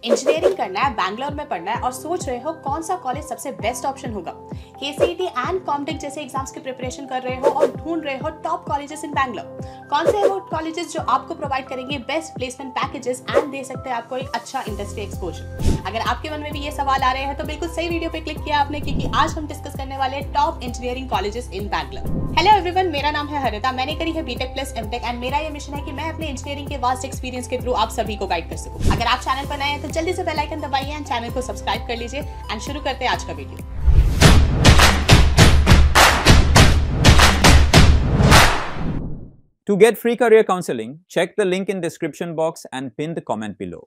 Engineering करना है, बैंगलोर में पढ़ना है और सोच रहे हो कौन सा कॉलेज सबसे बेस्ट ऑप्शन होगा। केसीईटी एंड कॉमटेक जैसे एग्जाम्स की प्रिपरेशन कर रहे हो और ढूंढ रहे हो टॉप कॉलेजेस इन बैंगलोर। कौन से हैं वो कॉलेजेस जो आपको प्रोवाइड करेंगे best placement packages and they सकते हैं आपको एक अच्छा इंडस्ट्री एक्सपोजर। अगर आपके मन में भी ये सवाल आ रहे हैं तो बिल्कुल सही वीडियो पे क्लिक किया आपने, क्योंकि आज हम डिस्कस करने वाले हैं top engineering colleges in Bangalore. Hello everyone, मेरा नाम है हरिता। मैंने करी है बीटेक प्लस एमटेक एंड मेरा ये मिशन है कि मैं अपने इंजीनियरिंग के वास्ट एक्सपीरियंस के थ्रू आप सभी को गाइड कर सकूं। अगर आप चैनल पर नए हैं तो जल्दी से बेल आइकन दबाइए एंड चैनल को सब्सक्राइब कर लीजिए एंड शुरू करते हैं आज का video. To get free career counseling, check the link in description box and pin the comment below.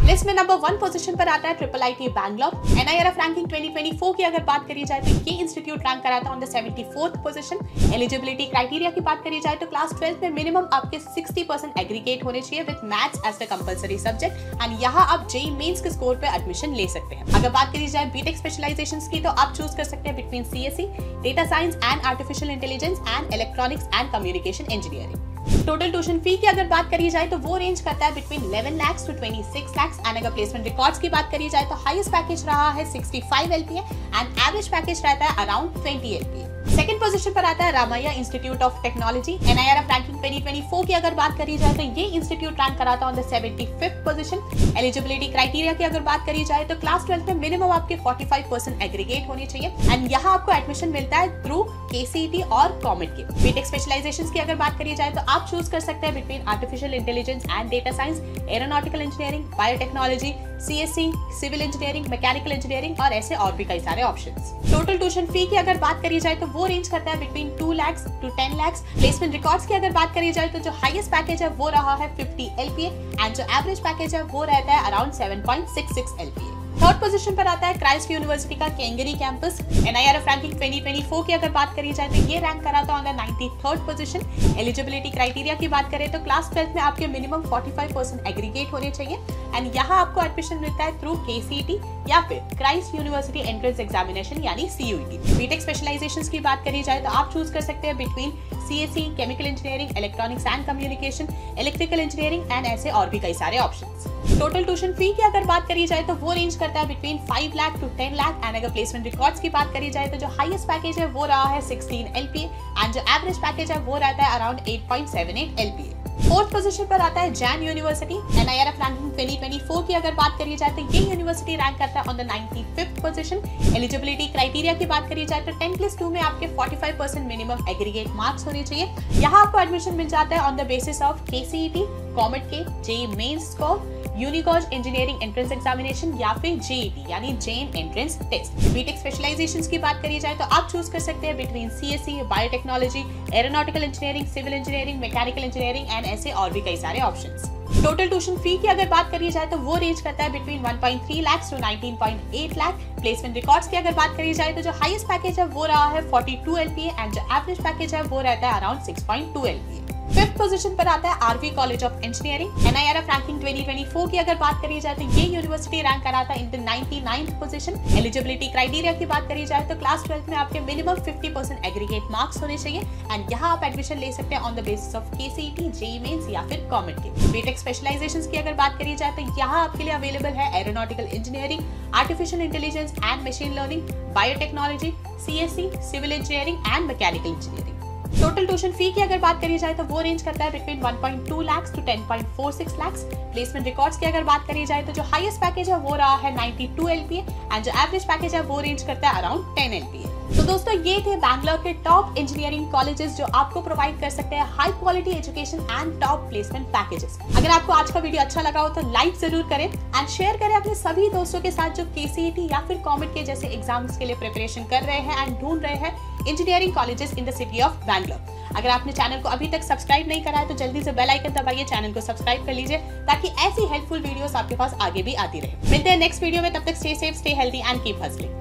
List में नंबर 1 पोजीशन पर आता है triple IT Bangalore. NIRF ranking 2024 की अगर बात करी जाए तो ये इंस्टीट्यूट रैंक कराता है on the 74th position. Eligibility criteria की बात करी जाए तो क्लास 12 में मिनिमम आपके 60% एग्रीगेट होने चाहिए with maths as the compulsory subject and यहाँ आप जेईई मेंस के स्कोर पे एडमिशन ले सकते हैं। अगर बात करी जाए बीटेक स्पेशलाइजेशंस की तो आप चूज कर सकते हैं between CSE, data science and artificial intelligence and electronics and communication engineering. Total tuition fee की अगर बात करी जाए तो वो रेंज करता है between 11 lakhs to 26 lakhs and अगर प्लेसमेंट रिकॉर्ड्स की बात करी जाए तो हाईएस्ट पैकेज रहा है 65 LPA एंड एवरेज पैकेज रहता है अराउंड 20 LPA। सेकंड पोजीशन पर आता है Ramaiah institute of technology. NIRF ranking 2024 की अगर बात करी जाए तो ये इंस्टीट्यूट रैंक कराता है on the 75th position. Eligibility criteria की अगर बात करी जाए तो क्लास 12 में मिनिमम आपके 45% एग्रीगेट होनी चाहिए एंड यहाँ आपको एडमिशन मिलता है थ्रू केसीईटी और कॉमेट के। बीटेक स्पेशलाइजेशंस की अगर बात करी जाए तो आप चूज कर सकते हैं between artificial intelligence and data science, aeronautical engineering, biotechnology, CSC, civil engineering, mechanical engineering और ऐसे और भी कई सारे ऑप्शंस। टोटल ट्यूशन फी की अगर बात करी जाए तो वो रेंज करता है between 2 lakhs to 10 lakhs। Placement records की अगर बात करी जाए तो जो हाईएस्ट पैकेज है वो रहा है 50 LPA एंड जो एवरेज पैकेज है वो रहता है अराउंड 7.66 LPA। थर्ड पोजीशन पर आता है क्राइस्ट यूनिवर्सिटी का केंगरी कैंपस। NIRF रैंकिंग 2024 की अगर बात करी जाए तो ये रैंक कराता है on the 93rd position. Eligibility criteria की बात करें तो क्लास 12 में आपके मिनिमम 45% एग्रीगेट होने चाहिए एंड यहाँ आपको एडमिशन मिलता है थ्रू केसीईटी या फिर क्राइस्ट यूनिवर्सिटी एंट्रेंस एग्जामिनेशन यानी CUET। बीटेक स्पेशलाइजेशंस की बात करी जाए तो आप चूज कर सकते हैं between CSC, chemical engineering, electronics and communication, electrical engineering and ऐसे और भी कई सारे ऑप्शंस। टोटल ट्यूशन फी की अगर बात करी जाए तो वो रेंज करता है between 5 lakh to 10 lakh and अगर प्लेसमेंट रिकॉर्ड्स की बात करी जाए तो जो हाईएस्ट पैकेज है वो रहा है 16 LPA एंड जो एवरेज पैकेज है वो रहता है अराउंड 8.78 LPA। फोर्थ पोजीशन पर आता है जैन यूनिवर्सिटी। NIRF रैंकिंग 2024 की अगर बात करी जाए तो ये यूनिवर्सिटी रैंक करता है on the 95th position. Eligibility criteria की बात करी जाए तो 10+2 में आपके 45% मिनिमम एग्रीगेट मार्क्स होने चाहिए। यहाँ आपको एडमिशन मिल जाता है on the basis of KCET, COMEDK, JEE mains score, Unigauge engineering entrance examination या फिर जेईटी यानी Jain entrance test. BTech specialisations की बात करी जाए तो आप चूज कर सकते हैं between CSC, biotechnology, aeronautical engineering, civil engineering, mechanical engineering and ऐसे और भी कई सारे ऑप्शंस। टोटल ट्यूशन फी की अगर बात करी जाए तो वो रेंज करता है between 1.3 lakhs to 19.8 lakh। Placement records की अगर बात करी जाए तो जो हाईएस्ट पैकेज है वो रहा है 42 LPA एंड जो एवरेज पैकेज है वो रहता है अराउंड 6.2 LPA। फिफ्थ पोजीशन पर आता है RV college of engineering. NIRF ranking 2024 की अगर बात करी जाए तो ये यूनिवर्सिटी रैंक कराता है in the 99th position. Eligibility criteria की बात करी जाए तो क्लास 12 में आपके मिनिमम 50% एग्रीगेट मार्क्स होने चाहिए एंड यहाँ आप एडमिशन ले सकते हैं on the basis of KCET, JEE mains या फिर कॉमेट के। बीटेक स्पेशलाइजेशंस की अगर बात करी जाए तो यहाँ आपके लिए अवेलेबल है aeronautical engineering, artificial intelligence and machine learning, biotechnology, CSC, civil engineering and mechanical engineering. Total tuition fee की अगर बात करी जाए तो वो रेंज करता है between 1.2 lakhs to 10.46 lakhs। Placement records की अगर बात करी जाए तो जो हाईएस्ट पैकेज है वो रहा है 92 LPA एंड जो एवरेज पैकेज है वो रेंज करता है अराउंड 10 LPA। तो दोस्तों ये थे बैंगलोर के टॉप इंजीनियरिंग कॉलेजेस जो आपको प्रोवाइड कर सकते हैं high quality education and top placement packages. अगर आपको आज का वीडियो अच्छा लगा हो तो लाइक जरूर करें एंड शेयर करें अपने सभी दोस्तों के साथ जो केसीईटी या फिर कॉमेट के जैसे एग्जाम्स के लिए प्रिपरेशन कर रहे हैं एंड ढूंढ रहे हैं engineering colleges in the city of Bangalore. अगर आपने चैनल को अभी तक सब्सक्राइब नहीं करा है तो जल्दी से बेल आइकन दबाइए, चैनल को सब्सक्राइब कर लीजिए ताकि ऐसी हेल्पफुल वीडियोस आपके पास आगे भी आती रहे। मिलते हैं नेक्स्ट वीडियो में, तब तक stay safe, stay healthy and keep hustling.